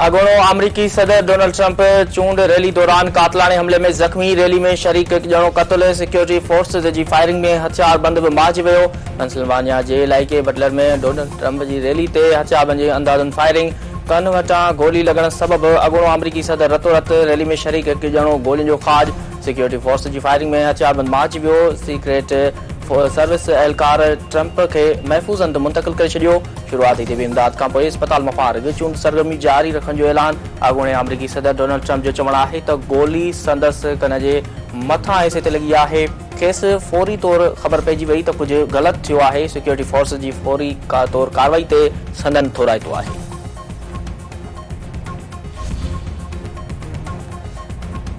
अगोड़ो अमरीकी सदर Donald Trump चूंड रैली दौरान कातलाने हमले में जख्मी। रैली में शरीक एक ॼणो क़त्ल। सिक्योरिटी फोर्सेस जी फायरिंग में हथियारबंद बि मारिजी वियो। पेंसिल्वानिया जे इलाइक़े बटलर में डोनाल्ड ट्रंप जी रैली ते हथियारबंद जे अंदाज़न फायरिंग। कन वटां गोली लॻण सबबि अगोड़ो अमरीकी सदर रतोरत रैली में शरीक एक ॼणो गोलियुनि जो खाज। सिक्योरिटी फोर्स जी फायरिंग में हथियारबंद मारिजी वियो। सीक्रेट सर्विस एहलकार ट्रंप के महफूज़ हंध मुंतकिल करे छॾियो। शुरूआती तिबी इमदाद खां पोइ अस्पताल मफ़ारग चूंड सरगर्मी जारी रखण जो ऐलान। अॻूणे अमरीकी सदर डोनाल्ड ट्रंप जो चवणु आहे त गोली संदसि कन जे मथां हिसे ते लॻी आहे। खेसि फौरी तौर ख़बर पइजी वई त कुझु ग़लति थियो आहे। सिक्योरिटी फोर्स जी फौरी तौर कार्रवाई ते संदन थोराइतो आहे।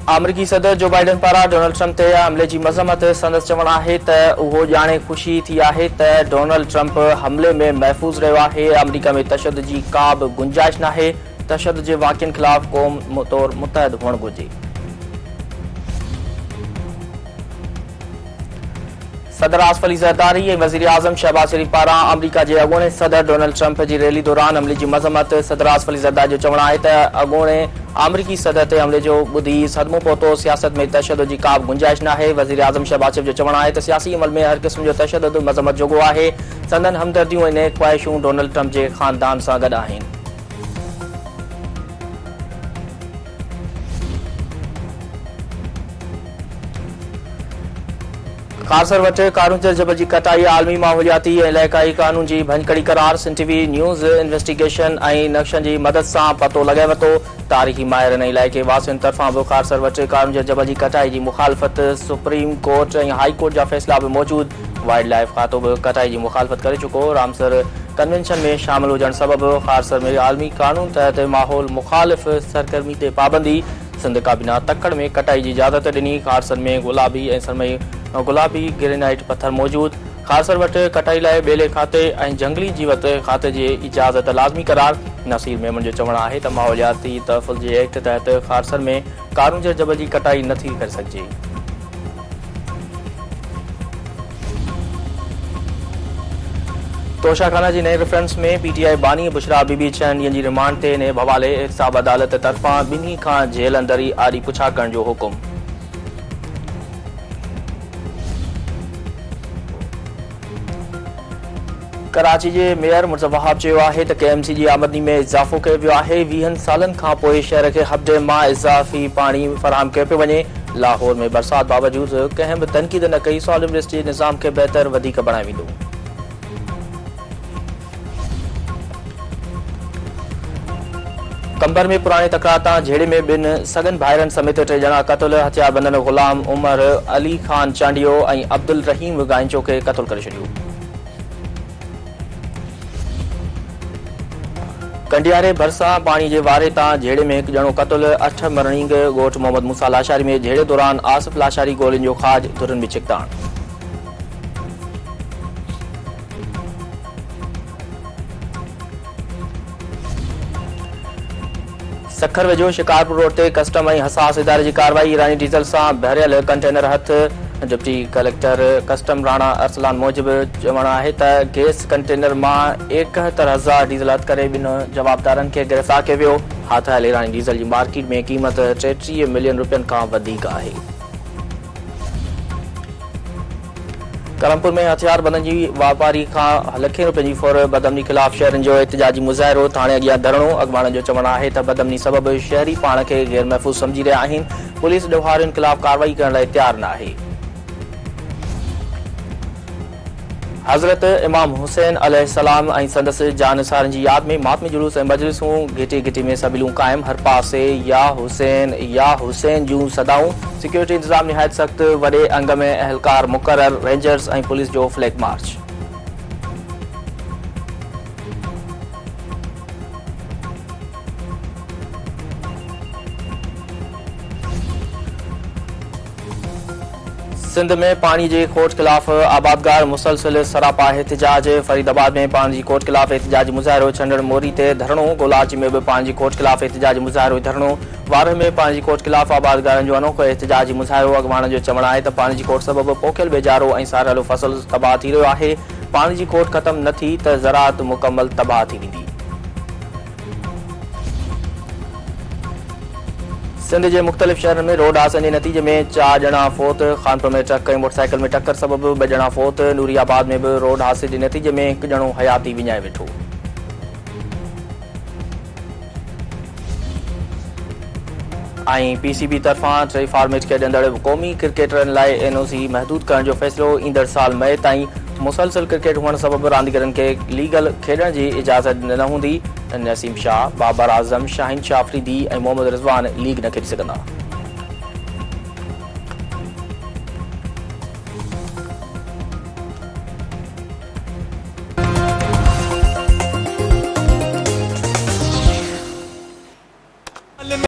अमरीकी सदर जो बाइडन पारां डोनाल्ड ट्रंप ते हमले जी मज़म्मत। संदसि चवणु आहे त उहो ॼाणे ख़ुशी थी आहे त डोनाल्ड ट्रंप हमले में महफ़ूज़ रहियो आहे। अमरीका में तशद्दुद जी का बि गुंजाइश नाहे। तशद्दुद जे वाक़िअनि ख़िलाफ़ क़ौम तौर मुतहद हुअणु घुरिजे। सदर आसिफ अली ज़रदारी ऐं वज़ीर आज़म शहबाज शरीफ पारां अमरीका जे अॻूणे सदर डोनाल्ड ट्रंप जी रैली दौरान हमले जी मज़म्मत। सदर आसिफ अली ज़रदारी जो चवणु आहे त अॻूणे अमरीकी सदर ते हमले जो ॿुधी सदमो पहुतो। सियासत में तशद्दुद जी का बि गुंजाइश नाहे। वज़ीर आज़म शहबाज शरीफ जो चवणु आहे त सियासी अमल में हर क़िस्म जो तशद्दुद मज़म्मत जोॻो आहे। संदन हमदर्दियूं ऐं ख़्वाहिशूं डोनाल्ड ट्रंप जे ख़ानदान सां गॾु आहिनि। ख़ासर वटि कारूंचर जबल जी कटाई आलमी माहौलियाती ऐं इलाइक़ाई कानून जी भंजकड़ी करार। सिंध टीवी न्यूज़ इन्वेस्टिगेशन ऐं नक्शनि जी मदद सां पतो लॻाए वरितो। तारीख़ी माहिरनि ऐं इलाइक़े वासियुनि तरफ़ां बि ख़ासर वटि कारूंचर जबल जी कटाई जी मुखालफ़त। सुप्रीम कोर्ट ऐं हाई कोर्ट जा फ़ैसिला बि मौजूदु। वाइल्ड लाइफ खातो बि कटाई जी मुखालफ़त करे चुको। रामसर कन्वेंशन में शामिल हुजण सबबि ख़ासर में आलमी कानून तहत माहौल मुखालिफ़ सरगर्मी ते पाबंदी। सिंध काबीना तकड़ में कटाई जी इजाज़त ॾिनी। ख़ासर में गुलाबी ऐं सरमई गुलाबी ग्रेनाइट पत्थर मौजूदु। ख़ासर वटि कटाई लाइ ॿेले खाते ऐं जंगली जीवत खाते जी इजाज़त लाज़मी करार। नसीर मेमन जो चवणु आहे त माहौलियाती तहफ़ुज़ जे एक्ट तहत ख़ासर में कारूंचर जबल जी कटाई नथी करे सघिजे। तोशाखाना जी नए रेफरेंस में पीटीआई बानी बुशरा बीबी 6 ॾींहनि जी रिमांड ते इन हवाले एहतसाब अदालत तरफ़ां ॿिन्ही खां जेल अंदर ई आरी पुछा करण जो हुकुम। कराची जे मेयर मुर्ज़ वहाब चयो आहे त केएमसी जी आमदनी में इज़ाफ़ो कयो वियो आहे। 20 सालनि खां पोइ शहर खे हफ़्ते मां इज़ाफ़ी पाणी फ़राहम कयो पियो वञे। लाहौर में बरसात बावजूदि कंहिं बि तनक़ीद न कई। सॉलिड वेस्ट जे निज़ाम खे बहितर वधीक बणाए वेंदो। कंबर में पुराणे तकरार तां झेड़े में ॿिनि सगन भाइरनि समेत 3 ॼणा क़त्ल। हथियारबंदनि ग़ुलाम उमर अली ख़ान चांडियो ऐं अब्दुल रहीम गांचो खे क़त्ल करे छॾियो। कंडियारे भरिसां पाणी जे वारे तां झेड़े में हिकु ॼणो क़त्ल। 8 मरणींग ॻोठ मोहम्मद मूसा लाशारी में झेड़े दौरान आसिफ लाशारी गोलियुनि जो खाज। धुरनि में छिकताण। सखर वेझो शिकारपुर रोड ते कस्टम ऐं हसास इदारे जी कार्रवाई। ईरानी डीज़ल सां भरियल कंटेनर हथ। Deputy collector custom Rana Arsalan मूजिबि चवणु आहे त गैस कंटेनर मां 71,000 डीज़ल हथ करे 2 जवाबदारनि खे गिरफ़्तार कयो वियो। हथ हल ईरानी डीज़ल जी मार्केट में क़ीमत 33 मिलियन रुपयनि खां वधीक आहे। करमपुर में हथियारबंदनि जी वापारी खां लखें रुपए जी फौर। बदमनी ख़िलाफ़ शहरनि जो एहतिजाजी मुज़ाहिरो। थाणे अॻियां धरणो। अॻवाननि जो चवणु आहे त बदमनी सबबि शहरी पाण खे गैर महफ़ूज़ सम्झी रहिया आहिनि। पुलिस ॾोहारियुनि ख़िलाफ़ कार्रवाई करण लाइ तयारु न आहे। हज़रत इमाम हुसैन अलैहिस्सलाम ऐं संदसि जानिसारनि जी यादि में मातमी जुलूस ऐं मजलिसूं। घिटी घिटी में सबिलूं क़ाइम। हर पासे या हुसैन जूं सदाऊं। सिक्योरिटी इंतज़ाम निहायत सख़्त। वॾे अंग में अहलकार मुक़रर। रेंजर्स ऐं पुलिस जो फ्लैग मार्च। सिंध में पानी जे खोट ख़िलाफ़ आबादगार मुसलसिल सरापा एहतिजाज। फरीदाबाद में पानी जी खोट ख़िलाफ़ एहतिजाजी मुज़ाहिरो। छंडड़ मोरी ते धरणो। गोलाची में बि पानी जी खोट ख़िलाफ़ एहतिजाजी मुज़ाहिरो धरणो। वार में पानी जी खोट ख़िलाफ़ आबादगारनि जो अनोखो एहतिजाजी मुज़ाहिरो। अॻवाननि जो चवणु आहे त पानी जी खोट सबबि पोखियल बेजारो ऐं सारियल फसल तबाह थी रहियो आहे। पानी जी खोट ख़तम न थी त ज़राअत मुकमल तबाह थी वेंदी। सिंध के मुख़्तलिफ़ शहरनि में रोड हादसनि के नतीजे में 4 ॼणा फ़ौत। खानपुर में ट्रक ऐं मोटरसाइकिल में टक्कर सबबि 2 ॼणा फ़ौत। नूरियाबाद में भी रोड हादसे के नतीजे में 1 ॼणो हयाती विञाए वेठो। पीसीबी तरफ़ां 3 फॉर्मेट खेॾंदड़ क़ौमी क्रिकेटरनि लाइ NOC महदूद करण जो फ़ैसिलो ईंदड़ साल मई ताईं मुसलसल क्रिकेट हुअण सबबि रांदीगरनि खे लीगल खेॾण जी इजाज़त न हूंदी। नसीम शाह, बाबर आज़म, शाहीन शाह अफरीदी ऐं मोहम्मद रिज़वान लीग न खेॾी सघंदा।